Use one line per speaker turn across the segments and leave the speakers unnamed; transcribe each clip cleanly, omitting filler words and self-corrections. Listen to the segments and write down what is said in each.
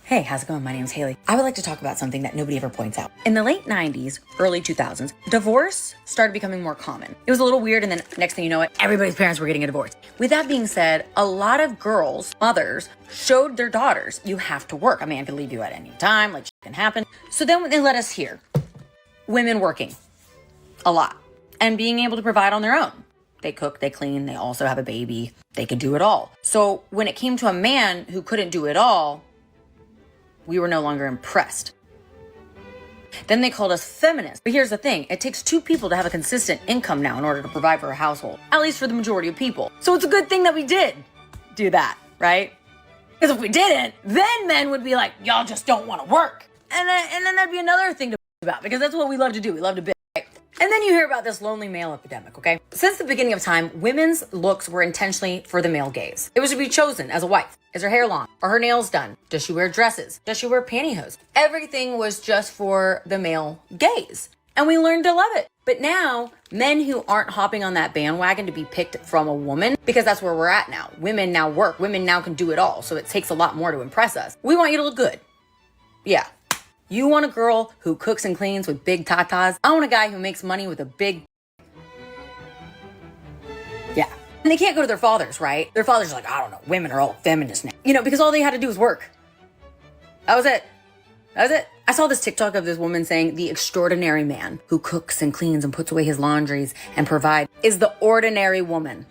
Hey, how's it going? My name is Haley. I would like to talk about something that nobody ever points out. In the late 90s, early 2000s, divorce started becoming more common. It was a little weird, and then next thing you know it, everybody's parents were getting a divorce. With that being said, a lot of girls, mothers, showed their daughters, you have to work. A man can leave you at any time, like shit can happen. So then they let us hear women working a lot and being able to provide on their own. They cook, they clean, they also have a baby. They could do it all. So when it came to a man who couldn't do it all, we were no longer impressed. Then they called us feminists. But here's the thing, it takes two people to have a consistent income now in order to provide for a household, at least for the majority of people. So it's a good thing that we did do that, right? Because if we didn't, then men would be like, y'all just don't want to work. And then that'd be another thing to about, because that's what we love to do. We love to bitch. And then you hear about this lonely male epidemic, okay? Since the beginning of time, women's looks were intentionally for the male gaze. It was to be chosen as a wife. Is her hair long? Are her nails done? Does she wear dresses? Does she wear pantyhose? Everything was just for the male gaze. And we learned to love it. But now, men who aren't hopping on that bandwagon to be picked from a woman, because that's where we're at now. Women now work. Women now can do it all. So it takes a lot more to impress us. We want you to look good. Yeah. You want a girl who cooks and cleans with big tatas. I want a guy who makes money with a big... Yeah. And they can't go to their fathers, right? Their fathers are like, I don't know, women are all feminists now. You know, because all they had to do was work. That was it. I saw this TikTok of this woman saying the extraordinary man who cooks and cleans and puts away his laundries and provides is the ordinary woman.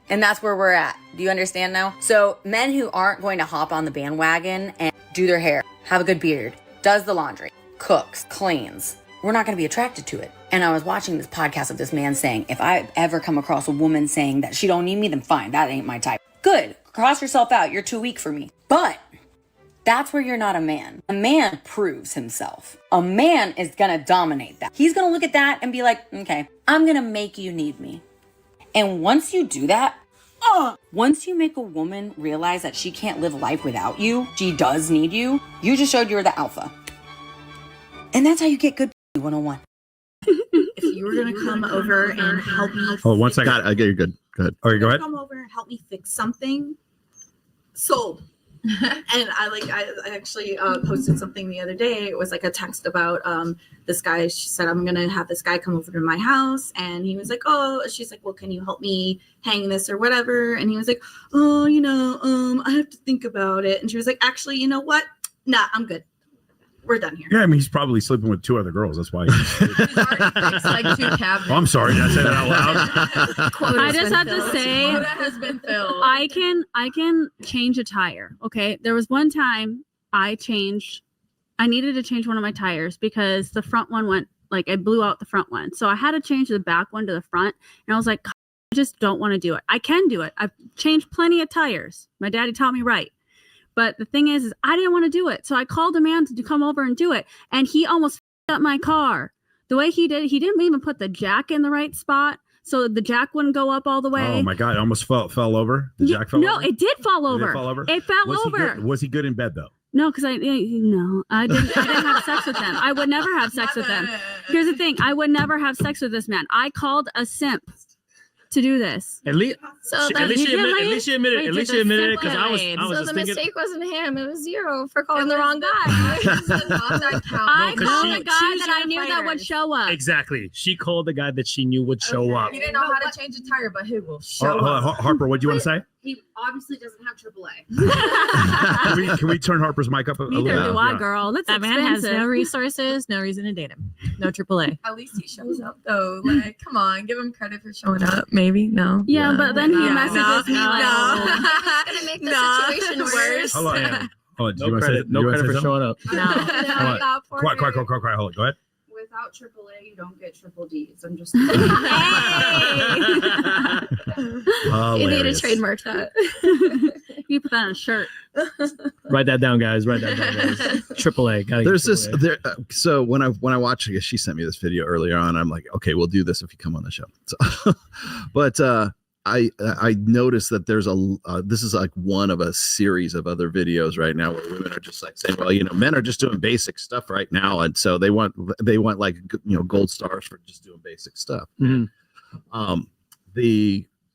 And that's where we're at. Do you understand now? So men who aren't going to hop on the bandwagon and do their hair, have a good beard, does the laundry, cooks, cleans, we're not going to be attracted to it. And I was watching this podcast of this man saying, if I ever come across a woman saying that she don't need me, then fine, that ain't my type. Good, cross yourself out, you're too weak for me. But that's where you're not a man. A man proves himself. A man is going to dominate that. He's going to look at that and be like, okay, I'm going to make you need me. And once you do that, once you make a woman realize that she can't live life without you, she does need you, you just showed you're the alpha. And that's how you get good 101.
If you were going to come over and help me...
Oh, one second. I get you good. Go ahead. All right, go ahead.
Come over and help me fix something. Sold. And I actually posted something the other day. It was like a text about this guy. She said, I'm going to have this guy come over to my house. And he was like, oh, she's like, well, can you help me hang this or whatever? And he was like, oh, I have to think about it. And she was like, actually, you know what? Nah, I'm good. We're done here.
Yeah, I mean, he's probably sleeping with two other girls. That's why.
He's already fixed like 2 cabinets.
Oh, I'm sorry. Did I say that out loud?
I just have to say,
Quota has been filled.
I can change a tire. Okay, there was one time I needed to change one of my tires because the front one went, like, I blew out the front one. So I had to change the back one to the front. And I was like, I just don't want to do it. I can do it. I've changed plenty of tires. My daddy taught me right. But the thing is I didn't want to do it. So I called a man to come over and do it. And he almost f***ed up my car. The way he did, he didn't even put the jack in the right spot. So the jack wouldn't go up all the way.
Oh, my God. It almost fell over. The jack fell over?
No, it did fall over.
Did it fall over?
It fell over.
Was he good in bed, though?
No, because I didn't have sex with them. I would never have sex with them. Here's the thing. I would never have sex with this man. I called a simp to do this.
At least she admitted it. Because I was
So
just
the
thinking.
mistake wasn't him. It was you for calling the wrong guy. I
called the guy that I knew that would show up.
Exactly. She called the guy that she knew would show up.
You didn't know how to change a tire, but who will show up?
Harper, what do you want to say?
He obviously doesn't have AAA.
Can we turn Harper's mic up a little bit?
Neither do I, girl. That's
that man has no resources, no reason to date him. No AAA.
At least he shows up, though. Like, come on, give him credit for showing up. Maybe no.
Yeah, but then he messages me like,
It's gonna make the situation worse.
Hold on.
No credit for showing up.
No.
Quiet. Hold on. Go ahead.
Without AAA, you don't get triple Ds. I'm just.
You need to trademark that.
You put that on a shirt.
Write that down, guys. AAA.
There's this there. So when I watched, I guess she sent me this video earlier on. I'm like, okay, we'll do this if you come on the show. So, but I noticed that there's this is like one of a series of other videos right now where women are just like saying, well, men are just doing basic stuff right now, and so they want like gold stars for just doing basic stuff.
Mm-hmm.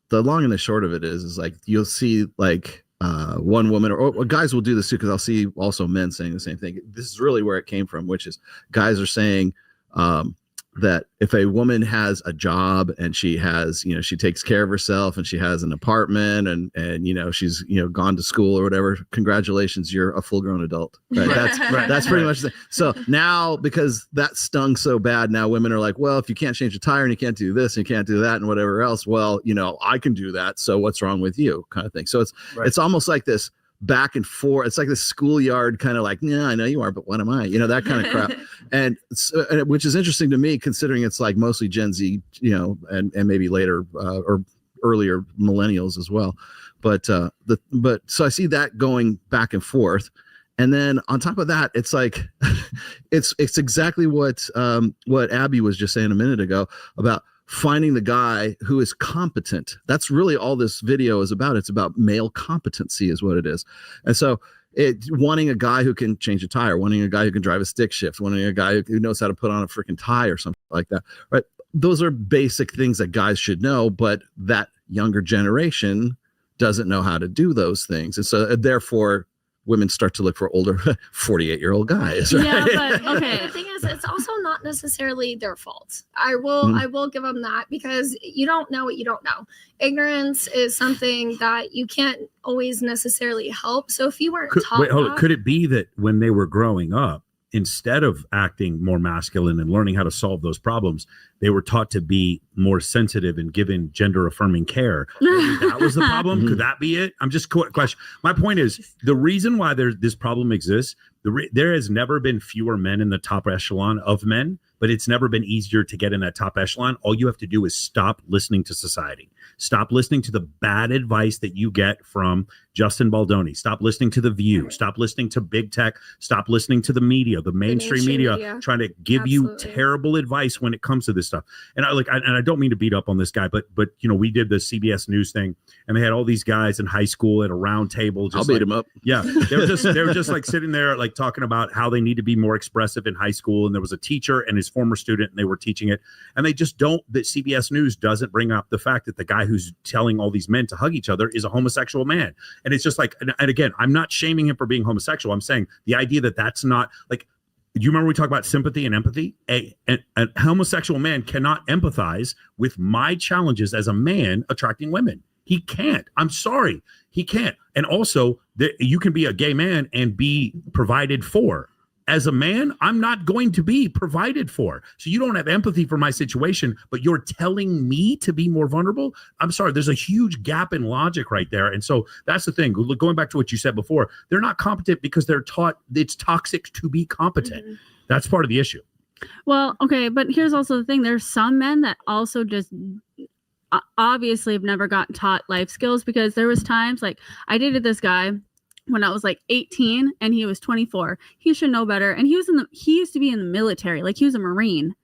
The long and the short of it is like you'll see like one woman or guys will do this too, because I'll see also men saying the same thing. This is really where it came from, which is guys are saying that if a woman has a job and she has, she takes care of herself and she has an apartment and she's, gone to school or whatever, congratulations, you're a full grown adult. Right? That's pretty much the thing. So now, because that stung so bad, now women are like, well, if you can't change a tire and you can't do this and you can't do that and whatever else, well, I can do that. So what's wrong with you, kind of thing. So it's almost like this back and forth. It's like the schoolyard kind of like, yeah, I know you are, but what am I? That kind of crap. And which is interesting to me, considering it's like mostly Gen Z, and maybe later or earlier millennials as well. But so I see that going back and forth. And then on top of that, it's like, it's exactly what Abby was just saying a minute ago about finding the guy who is competent. That's really all this video is about. It's about male competency is what it is. And so wanting a guy who can change a tire, wanting a guy who can drive a stick shift, wanting a guy who knows how to put on a freaking tie or something like that, right? Those are basic things that guys should know, but that younger generation doesn't know how to do those things. And so therefore women start to look for older 48-year-old guys. Right?
Yeah, but okay.
The thing is, it's also not necessarily their fault. I will give them that, because you don't know what you don't know. Ignorance is something that you can't always necessarily help. So if you weren't taught
could it be that when they were growing up, instead of acting more masculine and learning how to solve those problems, they were taught to be more sensitive and given gender affirming care? Maybe that was the problem. Could that be it? I'm just question. My point is, the reason why this problem exists, there has never been fewer men in the top echelon of men, but it's never been easier to get in that top echelon. All you have to do is stop listening to society. Stop listening to the bad advice that you get from Justin Baldoni. Stop listening to The View. Stop listening to big tech. Stop listening to the media, the mainstream media, trying to give you terrible advice when it comes to this stuff. And I don't mean to beat up on this guy, but we did the CBS News thing, and they had all these guys in high school at a round table. I'll beat
them up.
Yeah, they were just like sitting there, like talking about how they need to be more expressive in high school. And there was a teacher and his former student, and they were teaching it. And they just that CBS News doesn't bring up the fact that the guy who's telling all these men to hug each other is a homosexual man. And it's just like, and again, I'm not shaming him for being homosexual. I'm saying the idea that that's not like, do you remember we talk about sympathy and empathy? A homosexual man cannot empathize with my challenges as a man attracting women. He can't. I'm sorry. He can't. And also, you can be a gay man and be provided for. As a man, I'm not going to be provided for. So you don't have empathy for my situation, but you're telling me to be more vulnerable? I'm sorry. There's a huge gap in logic right there. And so that's the thing. Going back to what you said before, they're not competent because they're taught it's toxic to be competent. Mm-hmm. That's part of the issue.
Well, okay, but here's also the thing. There's some men that also just obviously have never gotten taught life skills, because there was times like I dated this guy when I was like 18 and he was 24. He should know better. And he used to be in the military. Like, he was a Marine,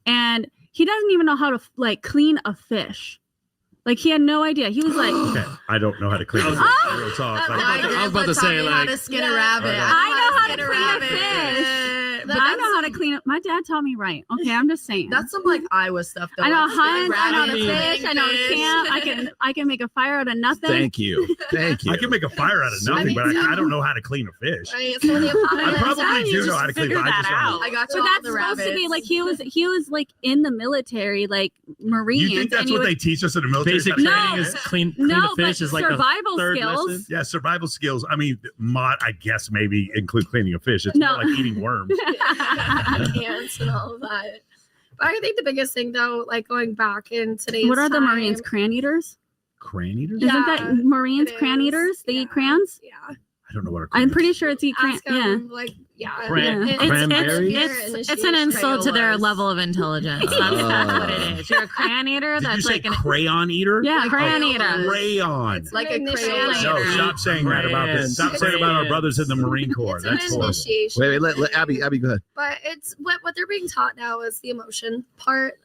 and he doesn't even know how to like clean a fish. Like, he had no idea. He was like,
okay, I don't know how to clean a fish. Real talk.
I was about to say, like, how to skin a rabbit.
I know how to clean a fish. But I know how to clean it. My dad taught me right. Okay, I'm just saying.
That's some like Iowa stuff, though.
I know hunt. I know how to fish. I know how to camp. I can make a fire out of nothing.
Thank you. I
can make a fire out of nothing, but I don't know how to clean a fish.
Right, so
I probably do know how to clean a fish.
I got you.
But that's supposed to be like he was like in the military, like Marines.
You think that's what they teach us in the military?
Basic training is clean the fish is like
survival
the third
skills.
lesson.
Yeah, survival skills. I mean, I guess maybe include cleaning a fish. It's more like eating worms.
Ants and all of that. But I think the biggest thing, though, like going back in today's
what are the
time,
Marines? Crayon eaters?
Crayon eaters?
Isn't that Marines crayon eaters? They eat crayons?
Yeah.
I don't know what
I'm pretty sure it's eat crayon. Yeah.
Like, yeah.
It's an insult to their level of intelligence. That's what it is. You're a crayon eater.
Did
That's
you say
like an
crayon eater?
Yeah,
crayon eater.
Crayon.
It's like
a crayon.
No, stop saying that about this. Stop saying about our brothers in the Marine Corps. That's horrible.
Wait, let Abby go ahead.
But it's what they're being taught now is the emotion part.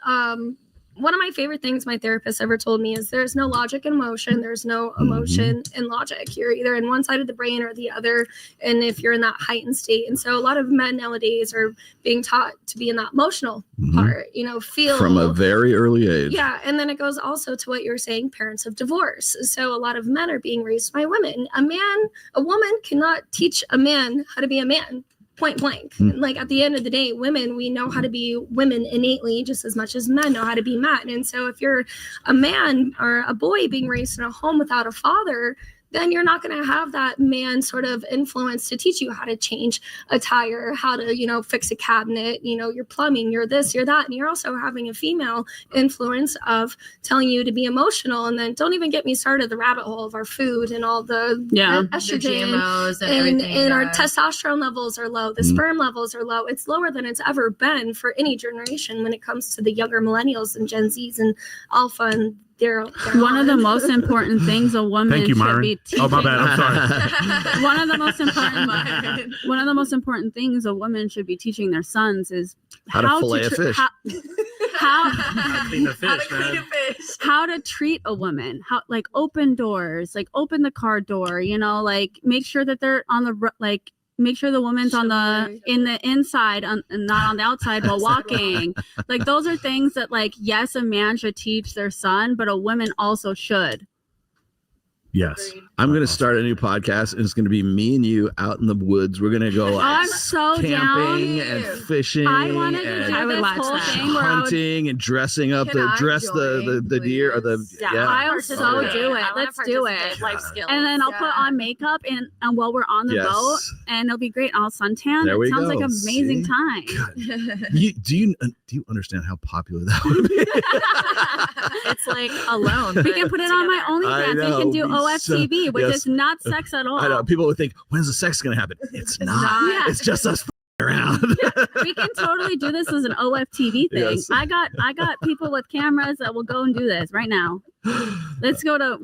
one of my favorite things my therapist ever told me is there's no logic in emotion. There's no emotion in logic. You're either in one side of the brain or the other. And if you're in that heightened state. And so a lot of men nowadays are being taught to be in that emotional part, you know, feel
from a very early age.
Yeah. And then it goes also to what you're saying, parents of divorce. So a lot of men are being raised by women. A woman cannot teach a man how to be a man. Point blank. Like at the end of the day, women, we know how to be women innately just as much as men know how to be men. And so if you're a man or a boy being raised in a home without a father, then you're not going to have that man sort of influence to teach you how to change a tire, how to, you know, fix a cabinet, you know, your plumbing, you're this, you're that. And you're also having a female influence of telling you to be emotional. And then don't even get me started the rabbit hole of our food and all the estrogen,
the GMOs and everything.
And our testosterone levels are low. The sperm levels are low. It's lower than it's ever been for any generation when it comes to the younger millennials and Gen Zs and Alpha and
one of the most important things a woman should be teaching.
Oh, my bad. I'm sorry.
One of the most important things a woman should be teaching their sons is
how to fillet a fish.
How to clean a fish.
How to treat a woman. How, like, open doors, like open the car door. You know, like make sure that they're on the make sure the woman's in the inside and not on the outside while walking. Like those are things that, like, yes, a man should teach their son, but a woman also should.
Yes.
I'm going to start a new podcast, and it's going to be me and you out in the woods. We're going to go
I'm so
camping
down.
and fishing.
I wanted to do this whole thing where
hunting and dressing up the deer or the
I'll so do it. Let's do it.
Life skills.
And then I'll put on makeup and while we're on the boat, and it'll be great. I'll suntan.
There we
Sounds
go.
like an amazing time.
Do you understand how popular that would be?
It's like alone.
We can put it on my OnlyFans. We can do OFTV, which is not sex at all.
I know. People would think, when's the sex going to happen? It's not.
Yeah.
It's just us around.
We can totally do this as an OFTV thing.
Yes.
I got people with cameras that will go and do this right now. Let's go to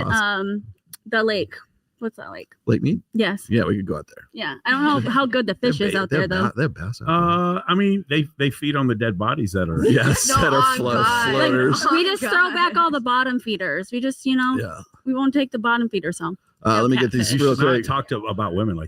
Awesome.
The lake. What's that lake?
Lake Mead?
Yes.
Yeah, we could go out there.
Yeah. I don't know how good the fish is out there though.
They're bass out there.
I mean, they feed on the dead bodies that are.
Yes, that are floaters.
Like, we just throw back all the bottom feeders. We just, we won't take the bottom feeders home.
Let me get these real quick.
Talk about women like